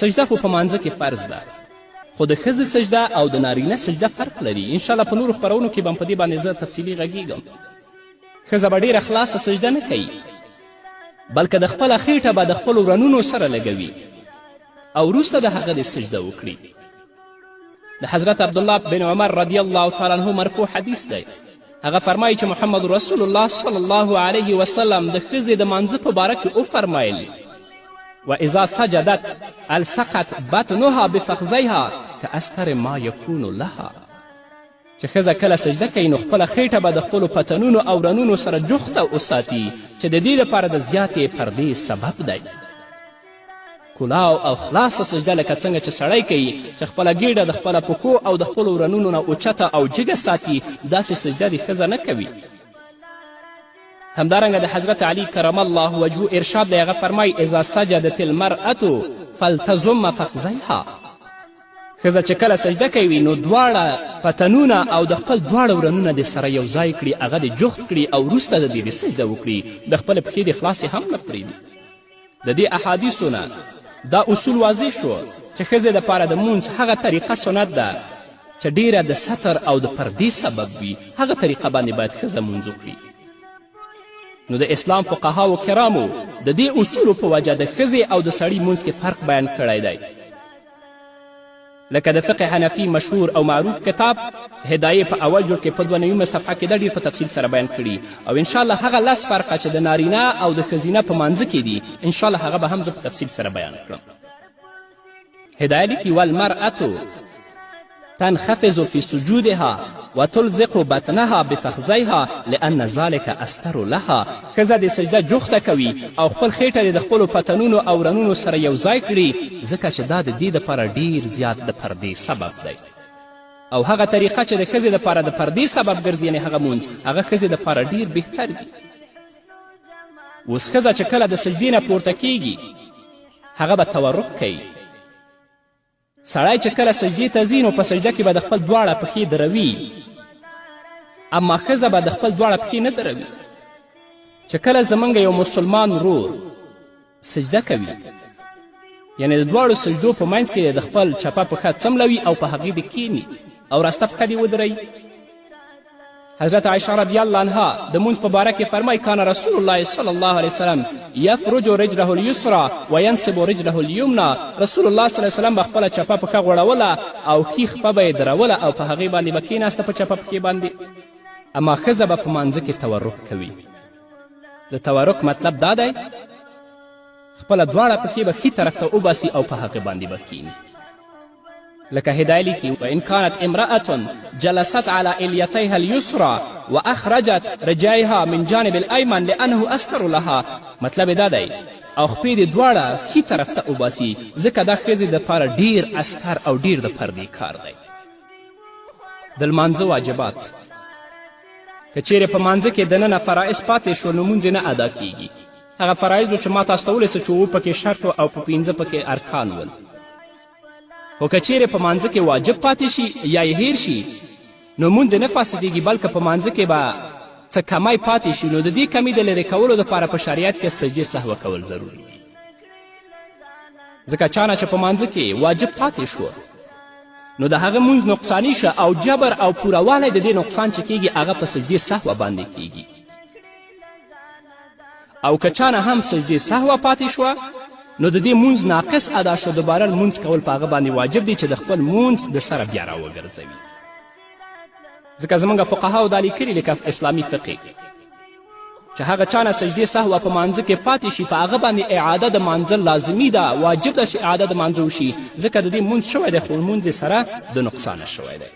سجده خو په مانځه کې فرض ده، خو د ښځې سجده او د نارینه سجده فرق لري. انشاءالله په نورو خپرونو کې به په دې باندې زه تفصیلي غږیږم. ښځه به ډېره خلاصه سجده نه کوي، بلکې د خپله خیټه به د خپلو رنونو سره لګوي او وروسته د هغه د سجده وکړي. د حضرت عبدالله بن عمر رضی الله تعالی عنه مرفوع حدیث دی. هغه فرمایي چې محمد رسول الله صلی الله علیه وسلم د ښځې د مانځه په باره کې وفرمایل واذا سجدت الصقت بطنها بفخذیها کاستر ما یکون لها، چې ښځه کله سجده کوي نو خپله خیټه به د خپلو پتنونو او رنونو سره جوخته وساتي چې د دې لپاره د زیاتې پردې سبب دی. کلاو او خلاصه سجده لکه څنګه چې سړی کوي چې خپله ګیډه د خپله پښو او د خپلو رنونو نه اوچته او جګه ساتي، داسې سجده د ښځه نه کوي. همدارنګه د حضرت علی کرم الله وجهه ارشاد دی. هغه فرمایي اذا سجدت المرأة فلتضم فخذیها، ښځه چې کله سجده کوي نو دواړه پتنونه او د خپل دواړه ورنونه د سره یو ځای کړي، هغه د جفت کړي او وروسته د دې د سجده وکړي، د خپلې پښې د خلاصې هم نه پرېږدي. د دې احادیثو نه دا اصول واضح شو چې ښځې دپاره د مونځ هغه طریقه سنت ده چې ډیره د ستر او د پردې سبب وي، هغه طریقه باندې باید ښځه مونځ وکړي. نو د اسلام فقهاو کرامو د دې اصولو په وجه د ښځې او د سړي مونځ کې فرق بیان کړی دی. لکه د فقه حنفي مشهور او معروف کتاب هدایې په اول جوړ کې په 2 صفحه کې دا ډېر په تفصیل سره بیان کړي، او انشاءالله هغه 10 فرقه چې د نارینه او د ښځینه په مانځه کې دي انشاءالله هغه به هم زه په تفصیل سره بیان کړم. هدایه لیکي والمرأة تنخفض في سجودها وتلزق بطنها بفخذیها لأن ذلك استر لها، ښځه د سجده جوخته کوي او خپل خیټه د خپلو پتنونو او رنونو سره یو ځای کړي، ځکه چې دا د دې دپاره ډیر زیات د پردې سبب دی. او هغه طریقه چې د ښځې دپاره د پردې سبب ګرځي، یعنې هغه مونځ، هغه ښځې دپاره ډیر بهتر وي. اوس ښځه چې کله د سجدې نه پورته کیږي هغه به تورک کوي. سړی چې کله سجدې ته ځي نو په سجده کې به د خپل دواړه پښې دروي، اما ښځه به د خپل دواړه پښې نه دروي. چې کله زموږ یو مسلمان ورور سجده کوي، یعنې د دواړو سجدو په منځ کې د خپل چپه پښه څملوي او په هغې دې کښیني او راسته پښه دې ودروي. حضرت عایشه رضی الله عنها د مونځ په باره کې فرمایي کان رسول الله صلی الله علیه وسلم یفرج رجله الیسرا وینصب رجله الیمنا، رسول الله صلی الله علیه وسلم به خپله چپه پښه غوړوله او ښي خپه به یې دروله او په هغې باندې به کښېناسته په چپه پښې باندې. اما ښځه به په مانځه کې تورک کوي. د تورک مطلب دا دی خپله دواړه پښې به ښي طرف ته وباسي او په هغې باندې به کښېني. لکه هدایه لیکي وان كانت امرأة جلست على الیتیها اليسرى واخرجت رجایها من جانب الایمن لانه استر لها، مطلب دا دی او خپې دې دواړه ښي طرف ته وباسي ځکه دا ښځې دپاره ډیر استر او ډیر د پردې کار دی. د لمانځه واجبات که چیرې په مانځه کې دننه فرایض پاتې شو نو مونځ نه ادا کیږي. هغه فرایضو چې ما تاسو ته ولیسه چې 7 پکې شرط او په 15 پکې ارکان ول، خو که چیرې په مانځه کې واجب پاتې شي یا یې هیر شي نو مونځ نه فاسدېږي، بلکې په مانځه کې به څه کمی پاتې شي. نو د دې کمی د لرې کولو دپاره په شریعت کې سجدې سهوه کول ضروري دي. ځکه چا نه چې په مانځه کې واجب پاتې شو نو د هغه مونځ نقصاني شه او جبر او پورهوالی د دې نقصان چې کیږي هغه په سجدې سهوه باندې کیږي. او که چا نه هم سجدې سهوه پاتې شوه نو د دې مونځ ناقص ادا شو، دوباره لمونځ کول په هغه باندې واجب دی چې د خپل مونځ د سره بیا راوګرځوي. ځکه زموږ فقهاو دا لیکلي لکه اسلامي فقې چې هغه چا نه سجدې سهوه په مانځه کې پاتې شي په هغه باندې اعاده د مانځه لازمي ده، واجب ده چې اعاده د مانځه وشي، ځکه د دې مونځ شوی دی خو لمونځ یې سره د نقصانه شوی دی.